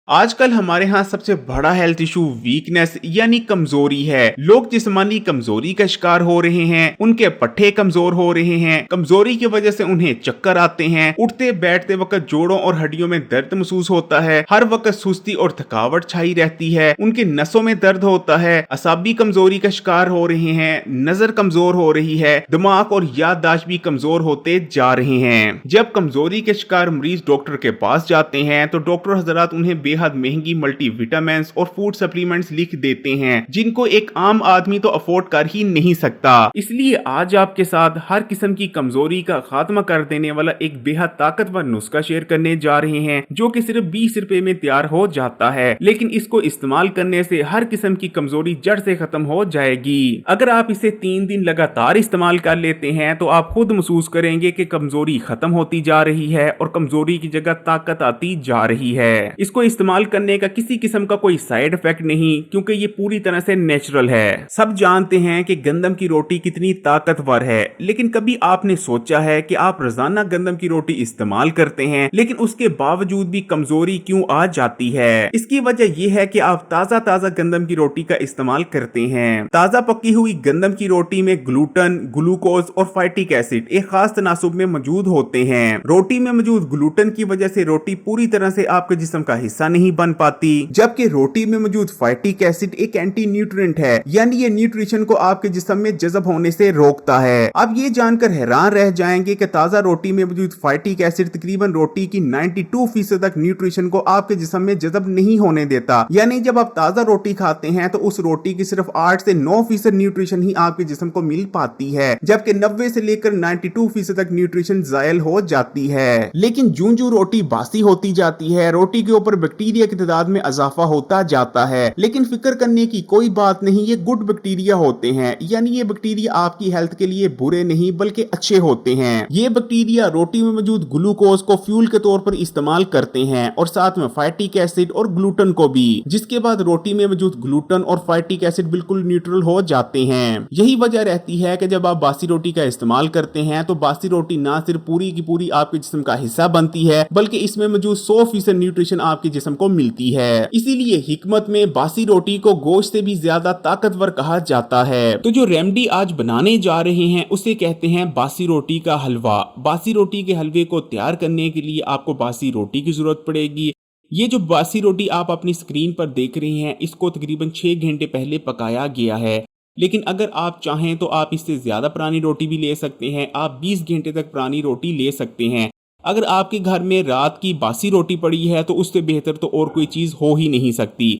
आजकल हमारे यहाँ सबसे बड़ा हेल्थ इशू वीकनेस यानी कमजोरी है। लोग जिस्मानी कमजोरी का शिकार हो रहे हैं, उनके पट्टे कमजोर हो रहे हैं। कमजोरी की वजह से उन्हें चक्कर आते हैं, उठते बैठते वक्त जोड़ों और हड्डियों में दर्द महसूस होता है, हर वक्त सुस्ती और थकावट छाई रहती है, उनके नसों में दर्द होता है, असाबी कमजोरी का शिकार हो रहे हैं, नजर कमजोर हो रही है, दिमाग और याददाश्त भी कमजोर होते जा रहे हैं। जब कमजोरी के शिकार मरीज डॉक्टर के पास जाते हैं तो डॉक्टर हजरात उन्हें बेहद महंगी मल्टीविटामिन्स और फूड सप्लीमेंट्स लिख देते हैं, जिनको एक आम आदमी तो अफोर्ड कर ही नहीं सकता। इसलिए आज आपके साथ हर किस्म की कमजोरी का खात्मा कर देने वाला एक बेहद ताकतवर नुस्खा शेयर करने जा रहे हैं, जो कि सिर्फ 20 रुपए में तैयार हो जाता है, लेकिन इसको इस्तेमाल करने से हर किस्म की कमजोरी जड़ से खत्म हो जाएगी। अगर आप इसे 3 दिन लगातार इस्तेमाल कर लेते हैं तो आप खुद महसूस करेंगे कि कमजोरी खत्म होती जा रही है और कमजोरी की जगह ताकत आती जा रही है। इसको इस्तेमाल करने का किसी किस्म का कोई साइड इफेक्ट नहीं, क्योंकि ये पूरी तरह से नेचुरल है। सब जानते हैं कि गंदम की रोटी कितनी ताकतवर है, लेकिन कभी आपने सोचा है कि आप रोजाना गंदम की रोटी इस्तेमाल करते हैं लेकिन उसके बावजूद भी कमजोरी क्यों आ जाती है? इसकी वजह यह है कि आप ताजा ताजा गंदम की रोटी का इस्तेमाल करते हैं। ताजा पकी हुई गंदम की रोटी में ग्लूटन, ग्लूकोज और फाइटिक एसिड एक खास तनासुब में मौजूद होते हैं। रोटी में मौजूद ग्लूटन की वजह से रोटी पूरी तरह से आपके जिस्म का हिस्सा नहीं बन पाती, जबकि रोटी में मौजूद फाइटिक एसिड एक एंटी न्यूट्रिएंट है, यानी ये न्यूट्रिशन को आपके जिस्म में जज़ब होने से रोकता है। आप ये जानकर हैरान रह जाएंगे कि ताजा रोटी में मौजूद फाइटिक एसिड तकरीबन रोटी की 92% तक न्यूट्रिशन को आपके जिस्म में जज़ब नहीं होने देता। यानी जब आप ताजा रोटी खाते हैं तो उस रोटी की सिर्फ 8 से 9% न्यूट्रिशन ही आपके जिस्म को मिल पाती है, जबकि 90 से लेकर 92% तक न्यूट्रिशन जायल हो जाती है। लेकिन जूं जूं रोटी बासी होती जाती है, रोटी के ऊपर बैक्टीरिया की तादाद में इजाफा होता जाता है। लेकिन फिक्र करने की कोई बात नहीं, ये गुड बैक्टीरिया होते हैं, यानी ये बैक्टीरिया आपकी हेल्थ के लिए बुरे नहीं बल्कि अच्छे होते हैं। ये बैक्टीरिया रोटी में मौजूद ग्लूकोज को फ्यूल के तौर पर इस्तेमाल करते हैं और साथ में फाइटिक एसिड और ग्लूटन को भी, जिसके बाद रोटी में मौजूद ग्लूटन और फाइटिक एसिड बिल्कुल न्यूट्रल हो जाते हैं। यही वजह रहती है कि जब आप बासी रोटी का इस्तेमाल करते हैं तो बासी रोटी ना सिर्फ पूरी की पूरी आपके जिस्म का हिस्सा बनती है, बल्कि इसमें मौजूद 100% न्यूट्रिशन आपके जिस्म को मिलती है। इसीलिए हिकमत में बासी रोटी को गोश्त से भी ज्यादा ताकतवर कहा जाता है। तो जो रेमेडी आज बनाने जा रहे हैं उसे कहते हैं बासी रोटी का हलवा। बासी रोटी के हलवे को तैयार करने के लिए आपको बासी रोटी की जरूरत पड़ेगी। ये जो बासी रोटी आप अपनी स्क्रीन पर देख रहे हैं, इसको तकरीबन 6 घंटे पहले पकाया गया है, लेकिन अगर आप चाहें तो आप इससे ज्यादा पुरानी रोटी भी ले सकते हैं। आप 20 घंटे तक पुरानी रोटी ले सकते हैं। अगर आपके घर में रात की बासी रोटी पड़ी है तो उससे बेहतर तो और कोई चीज हो ही नहीं सकती।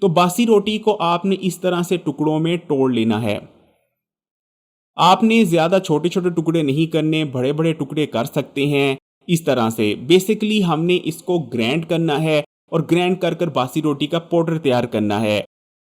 तो बासी रोटी को आपने इस तरह से टुकड़ों में तोड़ लेना है। आपने ज्यादा छोटे छोटे टुकड़े नहीं करने, बड़े बड़े टुकड़े कर सकते हैं। इस तरह से बेसिकली हमने इसको ग्राइंड करना है और ग्राइंड कर कर बासी रोटी का पाउडर तैयार करना है।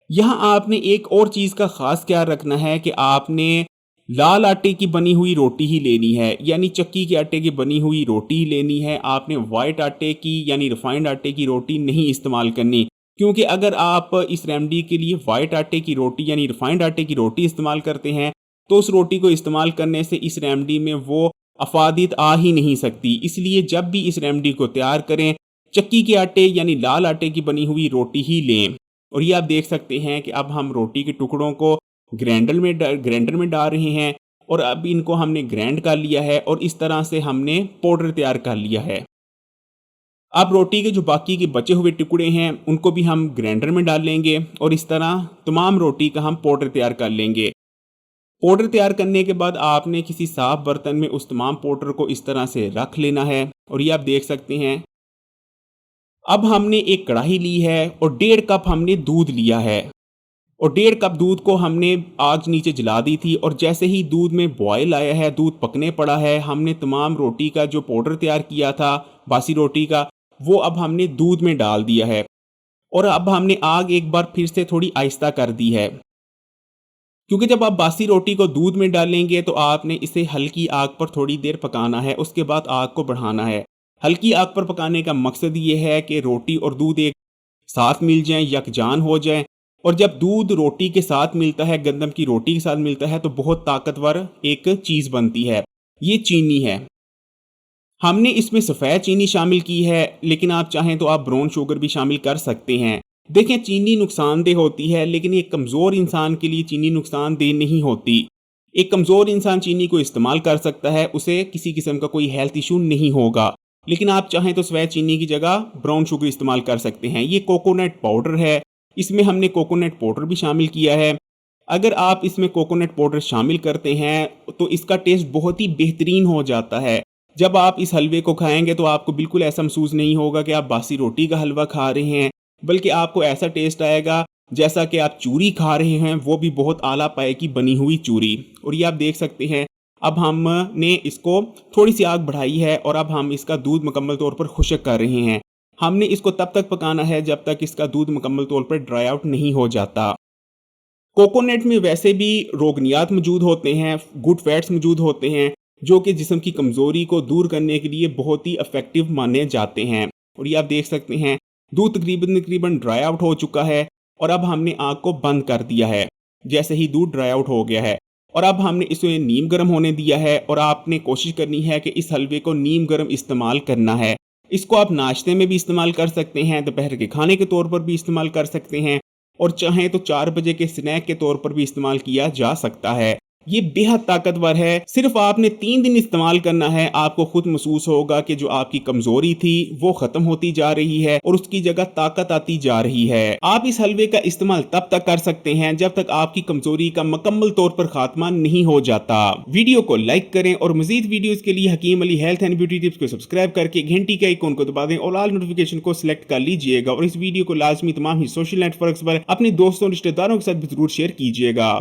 यहाँ आपने एक और चीज का खास ख्याल रखना है कि आपने लाल आटे की बनी हुई रोटी ही लेनी है, यानी चक्की के आटे की बनी हुई रोटी ही लेनी है। आपने व्हाइट आटे की यानी रिफाइंड आटे की रोटी नहीं इस्तेमाल करनी, क्योंकि अगर आप इस रेमेडी के लिए व्हाइट आटे की रोटी यानी रिफाइंड आटे की रोटी इस्तेमाल करते हैं तो उस रोटी को इस्तेमाल करने से इस रेमेडी में वो अफादियत आ ही नहीं सकती। इसलिए जब भी इस रेमेडी को तैयार करें, चक्की के आटे यानी लाल आटे की बनी हुई रोटी ही लें। और ये आप देख सकते हैं कि अब हम रोटी के टुकड़ों को ग्राइंडर में डाल रहे हैं और अब इनको हमने ग्राइंड कर लिया है और इस तरह से हमने पाउडर तैयार कर लिया है। अब रोटी के जो बाकी के बचे हुए टुकड़े हैं उनको भी हम ग्राइंडर में डाल लेंगे और इस तरह तमाम रोटी का हम पाउडर तैयार कर लेंगे। पाउडर तैयार करने के बाद आपने किसी साफ बर्तन में उस तमाम पाउडर को इस तरह से रख लेना है और ये आप देख सकते हैं। अब हमने एक कढ़ाई ली है और 1.5 कप हमने दूध लिया है और 1.5 कप दूध को हमने आग नीचे जला दी थी और जैसे ही दूध में बॉयल आया है, दूध पकने पड़ा है, हमने तमाम रोटी का जो पाउडर तैयार किया था बासी रोटी का, वो अब हमने दूध में डाल दिया है और अब हमने आग एक बार फिर से थोड़ी आहिस्ता कर दी है, क्योंकि जब आप बासी रोटी को दूध में डालेंगे तो आपने इसे हल्की आग पर थोड़ी देर पकाना है, उसके बाद आग को बढ़ाना है। हल्की आग पर पकाने का मकसद ये है कि रोटी और दूध एक साथ मिल जाएं, यकजान हो जाएं। और जब दूध रोटी के साथ मिलता है, गंदम की रोटी के साथ मिलता है, तो बहुत ताकतवर एक चीज़ बनती है, ये चीनी है। हमने इसमें सफ़ेद चीनी शामिल की है, लेकिन आप चाहें तो आप ब्राउन शुगर भी शामिल कर सकते हैं। देखें, चीनी नुकसानदेह होती है, लेकिन एक कमज़ोर इंसान के लिए चीनी नुकसानदेह नहीं होती। एक कमज़ोर इंसान चीनी को इस्तेमाल कर सकता है, उसे किसी किस्म का कोई हेल्थ इशू नहीं होगा। लेकिन आप चाहें तो सफ़ेद चीनी की जगह ब्राउन शुगर इस्तेमाल कर सकते हैं। ये कोकोनट पाउडर है, इसमें हमने कोकोनट पाउडर भी शामिल किया है। अगर आप इसमें कोकोनट पाउडर शामिल करते हैं तो इसका टेस्ट बहुत ही बेहतरीन हो जाता है। जब आप इस हलवे को खाएंगे तो आपको बिल्कुल ऐसा महसूस नहीं होगा कि आप बासी रोटी का हलवा खा रहे हैं, बल्कि आपको ऐसा टेस्ट आएगा जैसा कि आप चूरी खा रहे हैं, वो भी बहुत आला पाए की बनी हुई चूरी। और ये आप देख सकते हैं, अब हमने इसको थोड़ी सी आग बढ़ाई है और अब हम इसका दूध मुकम्मल तौर पर खुश्क कर रहे हैं। हमने इसको तब तक पकाना है जब तक इसका दूध मुकम्मल तौर पर ड्राई आउट नहीं हो जाता। कोकोनट में वैसे भी रोगनियात मौजूद होते हैं, गुड फैट्स मौजूद होते हैं, जो कि जिस्म की कमज़ोरी को दूर करने के लिए बहुत ही इफ़ेक्टिव माने जाते हैं। और ये आप देख सकते हैं, दूध तकरीबन तकरीबन ड्राई आउट हो चुका है और अब हमने आग को बंद कर दिया है। जैसे ही दूध ड्राई आउट हो गया है और अब हमने इसे नीम गर्म होने दिया है और आपने कोशिश करनी है कि इस हलवे को नीम गर्म इस्तेमाल करना है। इसको आप नाश्ते में भी इस्तेमाल कर सकते हैं, दोपहर के खाने के तौर पर भी इस्तेमाल कर सकते हैं और चाहें तो 4 बजे के स्नैक के तौर पर भी इस्तेमाल किया जा सकता है। ये बेहद ताकतवर है। सिर्फ आपने 3 दिन इस्तेमाल करना है, आपको खुद महसूस होगा कि जो आपकी कमजोरी थी वो खत्म होती जा रही है और उसकी जगह ताकत आती जा रही है। आप इस हलवे का इस्तेमाल तब तक कर सकते हैं जब तक आपकी कमजोरी का मुकम्मल तौर पर खात्मा नहीं हो जाता। वीडियो को लाइक करें और मजीद वीडियोस के लिए Hakeem Ali health and beauty tips को सब्सक्राइब करके घंटी के आइकॉन को दबा दें और ऑल नोटिफिकेशन को सिलेक्ट कर लीजिएगा। और इस वीडियो को लाजमी तमाम ही सोशल नेटवर्क्स पर अपने दोस्तों रिश्तेदारों के साथ भी जरूर शेयर कीजिएगा।